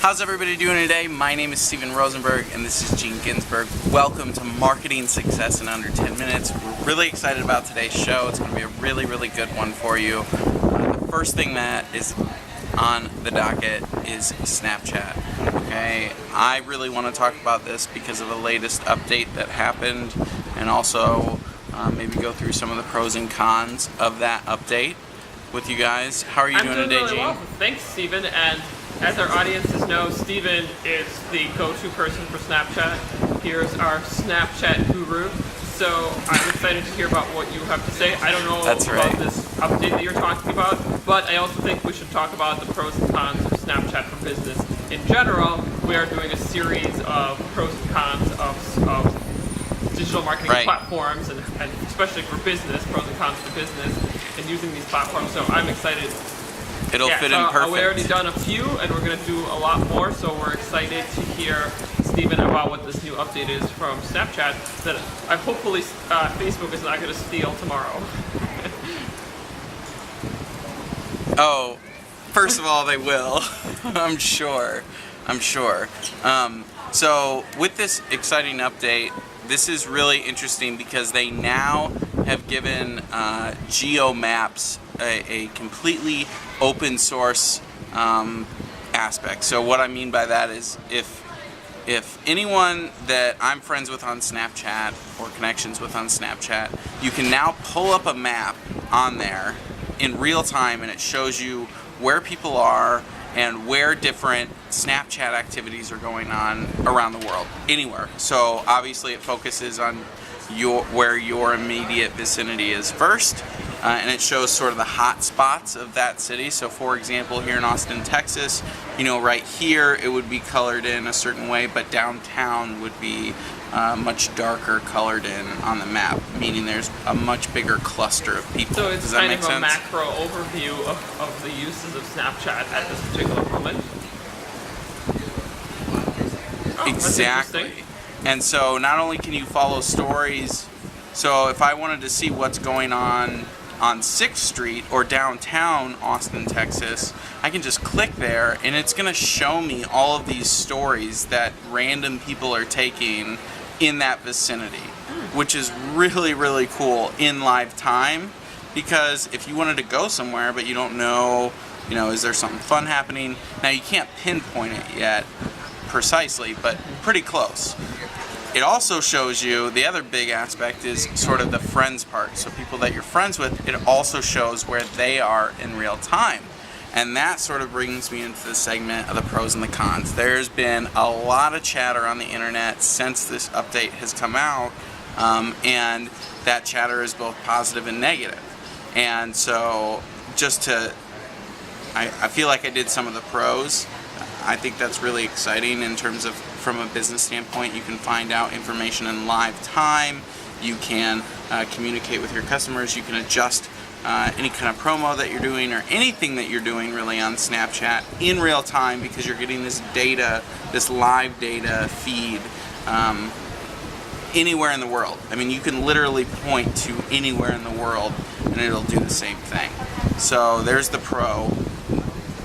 How's everybody doing today? My name is Steven Rosenberg and this is Ginzburg. Welcome to Marketing Success in Under 10 Minutes. We're really excited about today's show. It's going to be a really good one for you. The first thing that is on the docket is Snapchat. Okay, I really want to talk about this because of the latest update that happened, and also maybe go through some of the pros and cons of that update with you guys. How are you doing today, really Gene? well. Thanks, Steven. And as our audiences know, Steven is the go-to person for Snapchat. Here's our Snapchat guru. So I'm excited to hear about what you have to say. I don't know about this update that you're talking about, but I also think we should talk about the pros and cons of Snapchat for business. In general, we are doing a series of pros and cons of digital marketing platforms, and especially for business, pros and cons for business, and using these platforms. So I'm excited. It'll fit in perfect. We've already done a few, and we're going to do a lot more, so we're excited to hear, Steven, about what this new update is from Snapchat that hopefully Facebook is not going to steal tomorrow. Oh, first of all, they will. I'm sure. So with this exciting update, this is really interesting because they now have given Geo Maps a completely open source aspect. So what I mean by that is if anyone that I'm friends with on Snapchat or connections with on Snapchat, you can now pull up a map on there in real time, and it shows you where people are and where different Snapchat activities are going on around the world, anywhere. So obviously it focuses on where your immediate vicinity is first, and it shows sort of the hot spots of that city. So for example, here in Austin, Texas, right here it would be colored in a certain way, but downtown would be much darker colored in on the map, meaning there's a much bigger cluster of people. So it's Does that kind make of sense? a macro overview of the uses of Snapchat at this particular moment. Oh, exactly. And so not only can you follow stories, so if I wanted to see what's going on 6th Street or downtown Austin, Texas, I can just click there and it's going to show me all of these stories that random people are taking in that vicinity, which is really cool in live time, because if you wanted to go somewhere but you don't know, is there something fun happening? Now you can't pinpoint it yet precisely, but pretty close. It also shows you, the other big aspect is sort of the friends part. So people that you're friends with, it also shows where they are in real time. And that sort of brings me into the segment of the pros and the cons. There's been a lot of chatter on the internet since this update has come out, and that chatter is both positive and negative. And so I feel like I did some of the pros. I think that's really exciting in terms of, from a business standpoint, you can find out information in live time, you can communicate with your customers, you can adjust any kind of promo that you're doing or anything that you're doing really on Snapchat in real time, because you're getting this data, this live data feed anywhere in the world. I mean, you can literally point to anywhere in the world and it'll do the same thing. So there's the pro.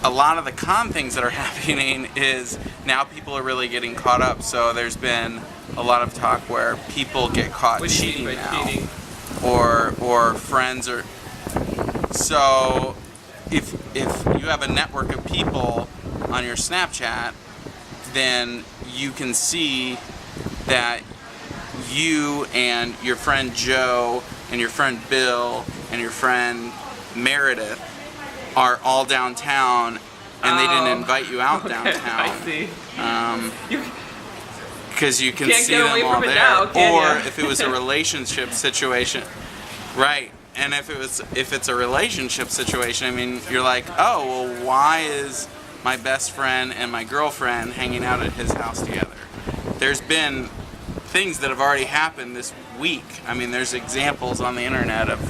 A lot of the con things that are happening is now people are really getting caught up. So there's been a lot of talk where people get caught cheating now, or friends are. So if you have a network of people on your Snapchat, then you can see that you and your friend Joe and your friend Bill and your friend Meredith are all downtown, and they didn't invite you out downtown. I see. Because you can see them all there. Or if it was a relationship situation, right? And if it's a relationship situation, I mean, you're like, oh, well, why is my best friend and my girlfriend hanging out at his house together? There's been things that have already happened this week. I mean, there's examples on the internet of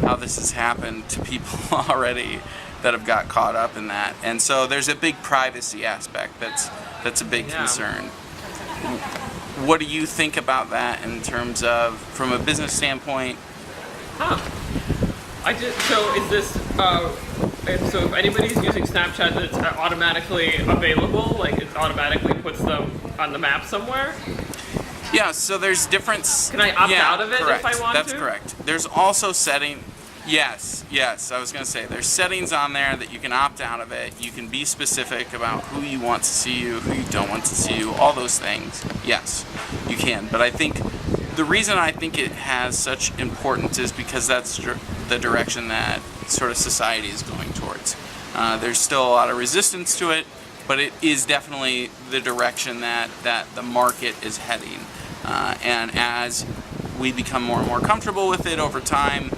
how this has happened to people already that have got caught up in that. And so there's a big privacy aspect that's a big concern. What do you think about that in terms of, from a business standpoint? I did. So is this? So if anybody's using Snapchat, it's automatically available. Like it automatically puts them on the map somewhere. Yeah. So there's different. Can I opt out of it correct. if I want That's to? correct. There's also setting. Yes. I was gonna say there's settings on there that you can opt out of it. You can be specific about who you want to see you, who you don't want to see you, all those things. Yes, you can. But I think the reason I think it has such importance is because that's the direction that sort of society is going towards. There's still a lot of resistance to it, but it is definitely the direction that the market is heading. And as we become more and more comfortable with it over time,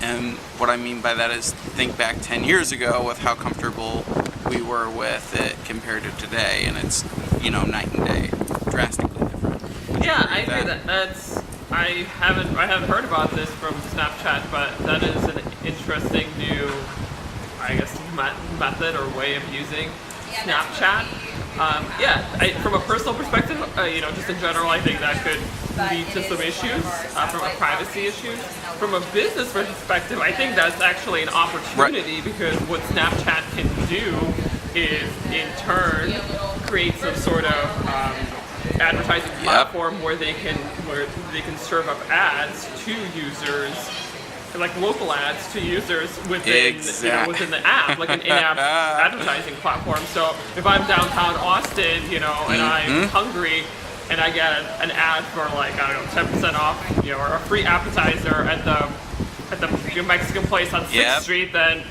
and what I mean by that is think back 10 years ago with how comfortable we were with it compared to today, and it's, night and day, drastically different. Yeah, I agree that's. I haven't heard about this from Snapchat, but that is an interesting new, I guess, method or way of using Snapchat. From a personal perspective, just in general, I think that could lead to some issues from a privacy issues. From a business perspective, I think that's actually an opportunity because what Snapchat can do is, in turn, create some sort of advertising platform where they can serve up ads to users, like local ads to users within within the app, like an in-app advertising platform. So if I'm downtown Austin, and I'm hungry, and I get an ad for 10% off, or a free appetizer at the Mexican place on 6th Street, then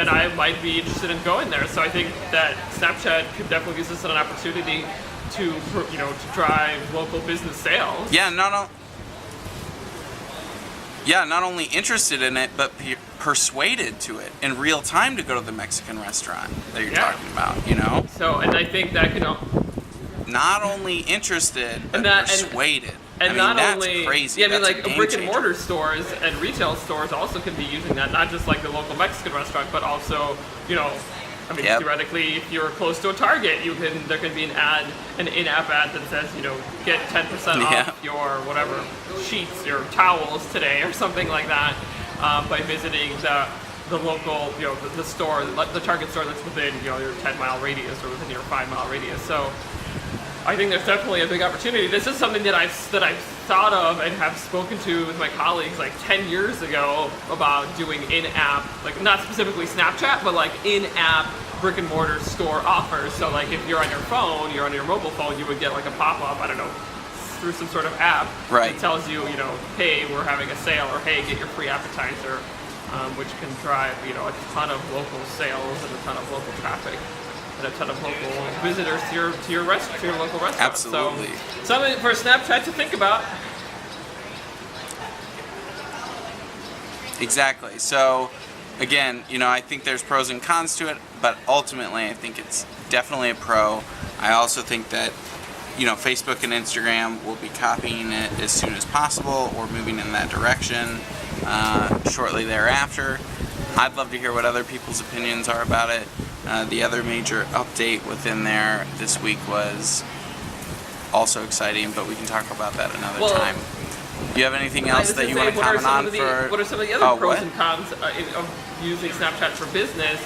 I might be interested in going there. So I think that Snapchat could definitely use this as an opportunity to drive local business sales. Not only interested in it, but persuaded to it in real time to go to the Mexican restaurant that you're talking about, So, and I think that can... Not only interested, but persuaded. And that's only... crazy. Yeah, that's brick and mortar stores and retail stores also can be using that, not just like the local Mexican restaurant, but also, theoretically, if you're close to a Target, there can be an in-app ad that says, get 10% off your whatever sheets, your towels today, or something like that, by visiting the local, the store, the Target store that's within, your 10-mile radius or within your 5-mile radius. So I think there's definitely a big opportunity. This is something that I've thought of and have spoken to with my colleagues 10 years ago about doing in-app, not specifically Snapchat, but in-app brick and mortar store offers. So if you're on your phone, you're on your mobile phone, you would get a pop-up, I don't know, through some sort of app that tells you, hey, we're having a sale, or hey, get your free appetizer, which can drive, a ton of local sales and a ton of local traffic and a ton of local visitors to your local restaurant. Absolutely. So, something for Snapchat to think about. Exactly. So, again, I think there's pros and cons to it, but ultimately I think it's definitely a pro. I also think that, Facebook and Instagram will be copying it as soon as possible or moving in that direction shortly thereafter. I'd love to hear what other people's opinions are about it. The other major update within there this week was also exciting, but we can talk about that another time. Do you have anything else that you want to comment on? What are some of the other pros and cons of using Snapchat for business?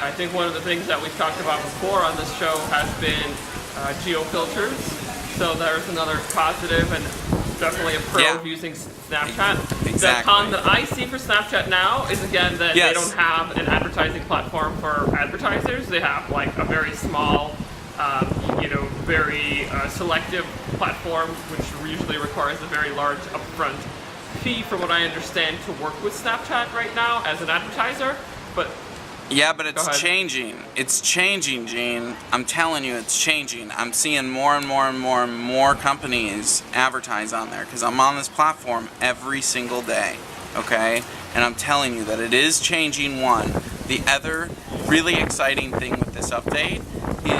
I think one of the things that we've talked about before on this show has been geo filters. So there's another positive and definitely a pro of using Snapchat. Exactly. The con that I see for Snapchat now is, again, that they don't have an advertising platform for advertisers. They have a very small, very selective platform, which usually requires a very large upfront fee, from what I understand, to work with Snapchat right now as an advertiser. But it's changing. It's changing, Gene. I'm telling you, it's changing. I'm seeing more and more and more and more companies advertise on there because I'm on this platform every single day, okay? And I'm telling you that it is changing. One. The other really exciting thing with this update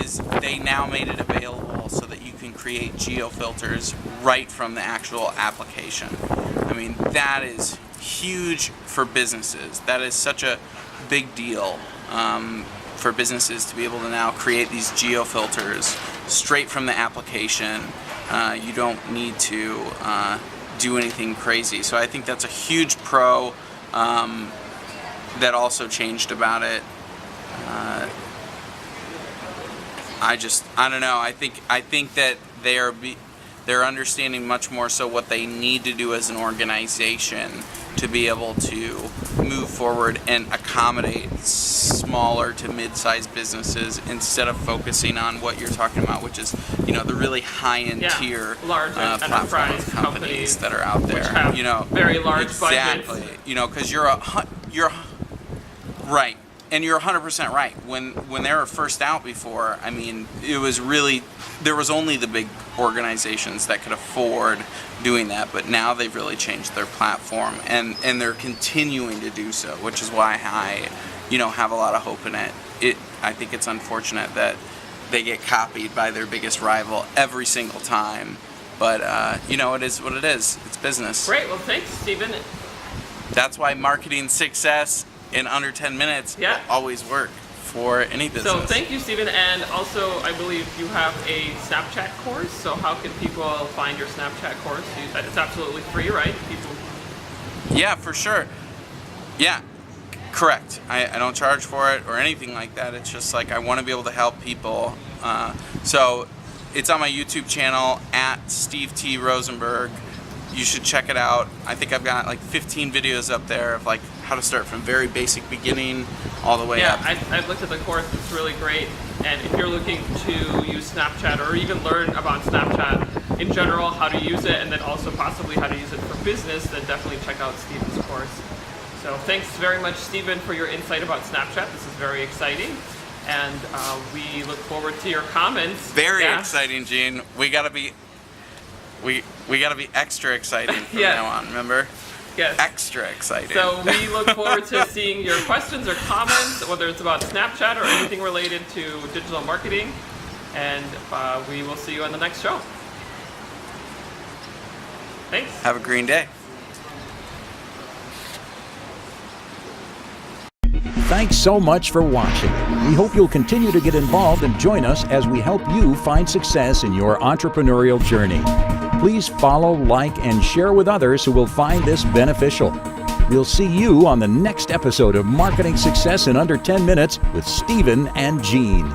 is they now made it available so that you can create geo filters right from the actual application. I mean, that is huge for businesses. That is such a big deal for businesses to be able to now create these geo filters straight from the application. You don't need to do anything crazy. So I think that's a huge pro. that also changed about it. I don't know. I think that they're understanding much more so what they need to do as an organization to be able to move forward and accommodate smaller to mid-sized businesses instead of focusing on what you're talking about, which is, the really high-end tier large platform enterprise companies that are out there. Which have very large exactly. budgets. Because you're right. And you're 100% right. When they were first out before, I mean, it was really, there was only the big organizations that could afford doing that, but now they've really changed their platform, and they're continuing to do so, which is why I, have a lot of hope in it. I think it's unfortunate that they get copied by their biggest rival every single time, but, it is what it is. It's business. Great. Well, thanks, Stephen. That's why marketing success in under 10 minutes will always work for any business. So thank you, Stephen. And also, I believe you have a Snapchat course. So how can people find your Snapchat course? It's absolutely free, right? Yeah, for sure. Yeah, correct. I don't charge for it or anything like that. It's just like I want to be able to help people. So it's on my YouTube channel at Steve T. Rosenberg. You should check it out. I think I've got like 15 videos up there of like how to start from very basic beginning all the way up. Yeah, I've looked at the course. It's really great. And if you're looking to use Snapchat or even learn about Snapchat in general, how to use it, and then also possibly how to use it for business, then definitely check out Stephen's course. So thanks very much, Stephen, for your insight about Snapchat. This is very exciting. And we look forward to your comments. Very exciting, Gene. We gotta be extra exciting from now on, remember? Yes. Extra exciting. So we look forward to seeing your questions or comments, whether it's about Snapchat or anything related to digital marketing. And we will see you on the next show. Thanks. Have a green day. Thanks so much for watching. We hope you'll continue to get involved and join us as we help you find success in your entrepreneurial journey. Please follow, like, and share with others who will find this beneficial. We'll see you on the next episode of Marketing Success in Under 10 Minutes with Stephen and Gene.